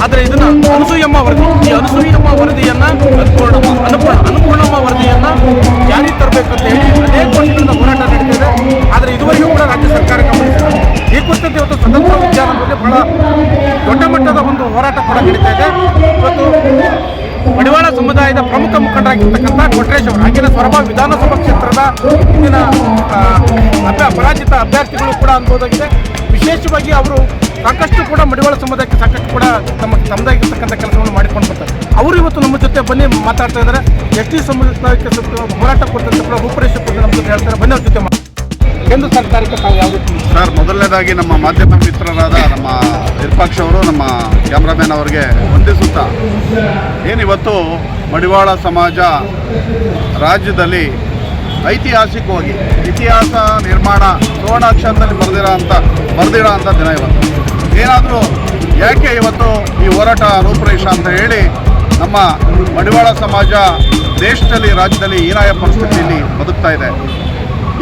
ಆದರೆ ಇದನ್ನು ಅನಸೂಯಮ್ಮ ವರದಿ, ಈ ಅನಸೂಯಮ್ಮ ವರದಿಯನ್ನು ಅನುಪೂರ್ಣಮ್ಮ ವರದಿಯನ್ನು ಜಾರಿ ತರಬೇಕಂತ ಹೇಳಿ ಅನೇಕ ವರ್ಷಗಳಿಂದ ಹೋರಾಟ ನಡೀತಿದೆ. ಆದರೆ ಇದುವರೆಗೂ ಕೂಡ ರಾಜ್ಯ ಸರ್ಕಾರ ಗಮನಿಸಿದೆ. ಈ ಕುರಿತಂತೆ ಇವತ್ತು ಸ್ವತಂತ್ರ ಉದ್ಯಾನದಲ್ಲಿ ಬಹಳ ದೊಡ್ಡ ಮಟ್ಟದ ಒಂದು ಹೋರಾಟ ಕೂಡ ನಡೀತಾ ಇದೆ. ಇವತ್ತು ಮಡಿವಾಳ ಸಮುದಾಯದ ಪ್ರಮುಖ ಮುಖಂಡರಾಗಿರ್ತಕ್ಕಂಥ ಕೊಟ್ರೇಶ್ ಅವರು ಆಗಿನ ಸೊರಬ ವಿಧಾನಸಭಾ ಕ್ಷೇತ್ರದ ಇಂದಿನ ಪರಾಜಿತ ಅಭ್ಯರ್ಥಿಗಳು ಕೂಡ ಅನ್ಬೋದಾಗಿದೆ. ವಿಶೇಷವಾಗಿ ಅವರು ಸಾಕಷ್ಟು ಕೂಡ ಮಡಿವಾಳ ಸಮುದಾಯಕ್ಕೆ ಸಾಕಷ್ಟು ಕೂಡ ತಮ್ಮದಾಗಿರ್ತಕ್ಕಂಥ ಕೆಲಸವನ್ನು ಮಾಡಿಕೊಂಡು ಬರ್ತಾರೆ. ಅವರು ಇವತ್ತು ನಮ್ಮ ಜೊತೆ ಬನ್ನಿ ಮಾತಾಡ್ತಾ ಇದ್ದಾರೆ. ಎಸ್ ಟಿ ಸಮುದಾಯಕ್ಕೆ ಹೋರಾಟ ಕೊಟ್ಟಂತೆ ಕೂಡ ರೂಪರೇಷೆ ಕೊಟ್ಟು ನಮ್ಮ ಜೊತೆ ಹೇಳ್ತಾರೆ. ಬನ್ನಿ ಅವ್ರ ಜೊತೆ ಕೇಂದ್ರ ಸರ್ಕಾರಕ್ಕೆ ತಾವು ಯಾವುದು ಸರ್, ಮೊದಲನೇದಾಗಿ ನಮ್ಮ ಮಾಧ್ಯಮ ಮಿತ್ರರಾದ ನಮ್ಮ ವಿರೂಪಾಕ್ಷ ಅವರು, ನಮ್ಮ ಕ್ಯಾಮ್ರಾಮನ್ ಅವರಿಗೆ ವಂದಿಸುತ್ತಾ, ಏನಿವತ್ತು ಮಡಿವಾಳ ಸಮಾಜ ರಾಜ್ಯದಲ್ಲಿ ಐತಿಹಾಸಿಕವಾಗಿ ಇತಿಹಾಸ ನಿರ್ಮಾಣ ಸುವರ್ಣಾಕ್ಷರದಲ್ಲಿ ಬರೆದಿರೋ ಅಂಥ ದಿನ ಇವತ್ತು. ಏನಾದರೂ ಯಾಕೆ ಇವತ್ತು ಈ ಹೋರಾಟ ರೂಪರೇಷ ಅಂತ ಹೇಳಿ ನಮ್ಮ ಮಡಿವಾಳ ಸಮಾಜ ದೇಶದಲ್ಲಿ ರಾಜ್ಯದಲ್ಲಿ ಹೀನಾಯ ಪರಿಸ್ಥಿತಿಯಲ್ಲಿ ಬದುಕ್ತಾ ಇದೆ.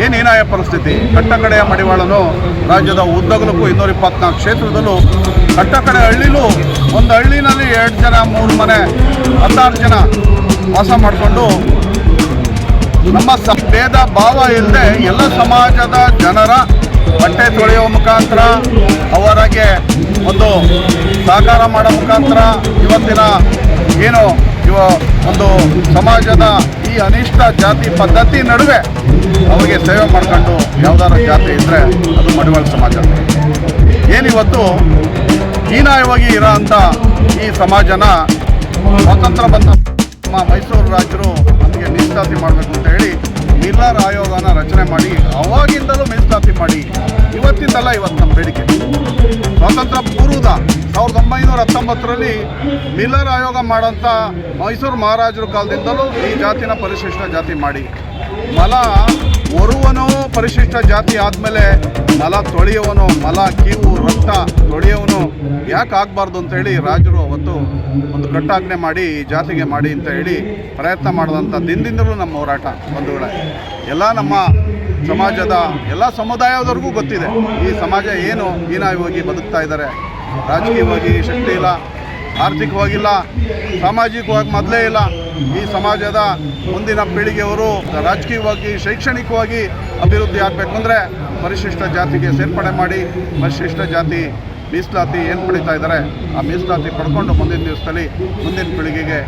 ಏನು ಹೀನಾಯ ಪರಿಸ್ಥಿತಿ? ಕಟ್ಟಕಡೆಯ ಮಡಿವಾಳನು ರಾಜ್ಯದ ಉದ್ದಗಲಕ್ಕೂ 224 ಕ್ಷೇತ್ರದಲ್ಲೂ ಕಟ್ಟಕಡೆ ಹಳ್ಳಿಲೂ ಒಂದು ಹಳ್ಳಿನಲ್ಲಿ 2 ಜನ 3 ಮನೆ 16 ಜನ ವಾಸ ಮಾಡಿಕೊಂಡು ನಮ್ಮ ಭೇದ ಭಾವ ಇಲ್ಲದೆ ಎಲ್ಲ ಸಮಾಜದ ಜನರ ಬಟ್ಟೆ ತೊಳೆಯುವ ಮುಖಾಂತರ ಅವರಿಗೆ ಒಂದು ಸಹಕಾರ ಮಾಡೋ ಮುಖಾಂತರ ಇವತ್ತಿನ ಏನು ಒಂದು ಸಮಾಜದ ಈ ಅನಿಷ್ಟ ಜಾತಿ ಪದ್ಧತಿ ನಡುವೆ ಅವರಿಗೆ ಸೇವೆ ಮಾಡ್ಕೊಂಡು ಯಾವುದಾದ್ರು ಜಾತಿ ಇದ್ದರೆ ಅದು ಮಡಿವಾಳ ಸಮಾಜ. ಏನಿವತ್ತು ಹೀನಾಯವಾಗಿ ಇರೋ ಅಂಥ ಈ ಸಮಾಜನ ಸ್ವಾತಂತ್ರ್ಯ ಬಂದ ನಮ್ಮ ಮೈಸೂರು ರಾಜರು ನಮಗೆ ಮೀಸಲಾತಿ ಮಾಡಬೇಕು ಅಂತ ಹೇಳಿ ಮಿಲ್ಲರ್ ಆಯೋಗನ ರಚನೆ ಮಾಡಿ ಅವಾಗಿಂದಲೂ ಮೀಸಲಾತಿ ಮಾಡಿ ಇವತ್ತಿಂದಲ್ಲ ಇವತ್ತು ನಮ್ಮ ಬೇಡಿಕೆ. ಸ್ವಾತಂತ್ರ್ಯ ಪೂರ್ವದ 1919ರಲ್ಲಿ ಮಿಲ್ಲರ್ ಆಯೋಗ ಮಾಡೋಂಥ ಮೈಸೂರು ಮಹಾರಾಜರ ಕಾಲದಿಂದಲೂ ಈ ಜಾತಿನ ಪರಿಶಿಷ್ಟ ಜಾತಿ ಮಾಡಿ ಮಲ ಹೊರುವನು ಪರಿಶಿಷ್ಟ ಜಾತಿ ಆದಮೇಲೆ ಮಲ ತೊಳೆಯುವನು, ಮಲ ಕೀವು ರಕ್ತ ತೊಳೆಯುವನು ಯಾಕೆ ಆಗಬಾರ್ದು ಅಂತೇಳಿ ರಾಜರು ಅವತ್ತು ಒಂದು ಕಟ್ಟಾಜ್ಞೆ ಮಾಡಿ ಈ ಜಾತಿಗೆ ಮಾಡಿ ಅಂತ ಹೇಳಿ ಪ್ರಯತ್ನ ಮಾಡಿದಂಥ ದಿನದಿಂದಲೂ ನಮ್ಮ ಹೋರಾಟ ಬಂಧುಗಳೇ. ಎಲ್ಲ ನಮ್ಮ ಸಮಾಜದ ಎಲ್ಲ ಸಮುದಾಯದವ್ರಿಗೂ ಗೊತ್ತಿದೆ ಈ ಸಮಾಜ ಏನು ಹೀನಾಯವಾಗಿ ಬದುಕ್ತಾ ಇದ್ದಾರೆ. ರಾಜಕೀಯವಾಗಿ ಶಕ್ತಿ ಇಲ್ಲ, ಆರ್ಥಿಕವಾಗಿಲ್ಲ, ಸಾಮಾಜಿಕವಾಗಿ ಮೊದಲೇ ಇಲ್ಲ. ಈ ಸಮಾಜದ ಮುಂದಿನ ಪೀಳಿಗೆಯವರು ರಾಜಕೀಯವಾಗಿ ಶೈಕ್ಷಣಿಕವಾಗಿ ಅಭಿವೃದ್ಧಿ ಆಗಬೇಕು ಅಂದರೆ ಪರಿಶಿಷ್ಟ ಜಾತಿಗೆ ಸೇರ್ಪಡೆ ಮಾಡಿ ಪರಿಶಿಷ್ಟ ಜಾತಿ ಮೀಸಲಾತಿ ಏನು ಪಡಿತಾ ಇದ್ದಾರೆ ಆ ಮೀಸಲಾತಿ ಪಡ್ಕೊಂಡು ಮುಂದಿನ ದಿವಸದಲ್ಲಿ ಮುಂದಿನ ಪೀಳಿಗೆಗೆ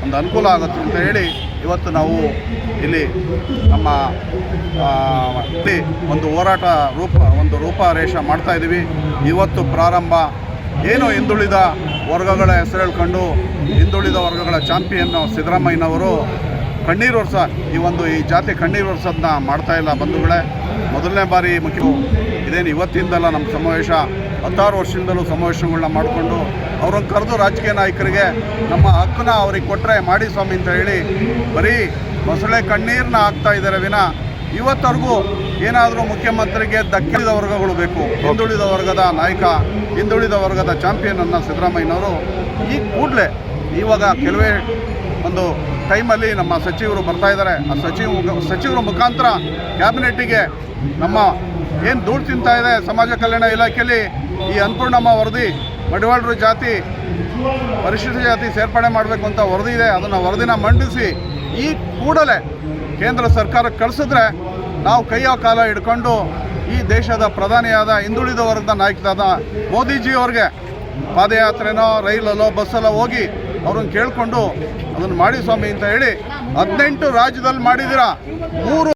ಒಂದು ಅನುಕೂಲ ಆಗುತ್ತೆ ಅಂತ ಹೇಳಿ ಇವತ್ತು ನಾವು ಇಲ್ಲಿ ನಮ್ಮ ಒಂದು ಹೋರಾಟ ರೂಪರೇಷ ಮಾಡ್ತಾಯಿದ್ದೀವಿ. ಇವತ್ತು ಪ್ರಾರಂಭ ಏನು ಹಿಂದುಳಿದ ವರ್ಗಗಳ ಹೆಸರು ಹೇಳ್ಕೊಂಡು ಹಿಂದುಳಿದ ವರ್ಗಗಳ ಚಾಂಪಿಯನ್ ಸಿದ್ದರಾಮಯ್ಯನವರು ಕಣ್ಣೀರು ವರ್ಷ ಈ ಜಾತಿ ಕಣ್ಣೀರು ವರ್ಷದನ್ನ ಮಾಡ್ತಾಯಿಲ್ಲ ಬಂಧುಗಳೇ. ಮೊದಲನೇ ಬಾರಿ ಇದೇನು ಇವತ್ತಿಂದಲ್ಲ ನಮ್ಮ ಸಮಾವೇಶ, 16 ವರ್ಷದಿಂದಲೂ ಸಮಾವೇಶಗಳನ್ನ ಮಾಡಿಕೊಂಡು ಅವ್ರನ್ನ ಕರೆದು ರಾಜಕೀಯ ನಾಯಕರಿಗೆ ನಮ್ಮ ಹಕ್ಕನ್ನ ಅವ್ರಿಗೆ ಕೊಟ್ಟರೆ ಮಾಡಿ ಸ್ವಾಮಿ ಅಂತ ಹೇಳಿ ಬರೀ ಮೊಸಳೆ ಕಣ್ಣೀರನ್ನ ಹಾಕ್ತಾ ಇದ್ದಾರೆ ವಿನ ಇವತ್ತವರೆಗೂ ಏನಾದರೂ ಮುಖ್ಯಮಂತ್ರಿಗೆ ದಕ್ಕಿದ ವರ್ಗಗಳು ಬೇಕು. ಹಿಂದುಳಿದ ವರ್ಗದ ನಾಯಕ, ಹಿಂದುಳಿದ ವರ್ಗದ ಚಾಂಪಿಯನನ್ನು ಸಿದ್ದರಾಮಯ್ಯನವರು ಈ ಕೂಡಲೇ ಇವಾಗ ಕೆಲವೇ ಒಂದು ಟೈಮಲ್ಲಿ ನಮ್ಮ ಸಚಿವರು ಬರ್ತಾ ಇದ್ದಾರೆ. ಆ ಸಚಿವರ ಮುಖಾಂತರ ಕ್ಯಾಬಿನೆಟ್ಟಿಗೆ ನಮ್ಮ ಏನು ಧೂಳು ತಿಂತಾ ಇದೆ ಸಮಾಜ ಕಲ್ಯಾಣ ಇಲಾಖೆಯಲ್ಲಿ ಈ ಅನ್ನಪೂರ್ಣಮ್ಮ ವರದಿ ಮಡಿವಾಳರ ಜಾತಿ ಪರಿಶಿಷ್ಟ ಜಾತಿ ಸೇರ್ಪಡೆ ಮಾಡಬೇಕು ಅಂತ ವರದಿ ಇದೆ. ಅದನ್ನು ವರದಿನ ಮಂಡಿಸಿ ಈ ಕೂಡಲೇ ಕೇಂದ್ರ ಸರ್ಕಾರಕ್ಕೆ ಕಳಿಸಿದ್ರೆ ನಾವು ಕೈಯ ಕಾಲ ಹಿಡ್ಕೊಂಡು ಈ ದೇಶದ ಪ್ರಧಾನಿಯಾದ ಹಿಂದುಳಿದ ವರ್ಗದ ನಾಯಕರಾದ ಮೋದಿಜಿಯವ್ರಿಗೆ ಪಾದಯಾತ್ರೆನೋ ರೈಲಲ್ಲೋ ಬಸ್ಸಲ್ಲೋ ಹೋಗಿ ಅವ್ರನ್ನ ಕೇಳಿಕೊಂಡು ಅದನ್ನು ಮಾಡಿ ಸ್ವಾಮಿ ಅಂತ ಹೇಳಿ 18 ರಾಜ್ಯದಲ್ಲಿ ಮಾಡಿದ್ದೀರಾ. 3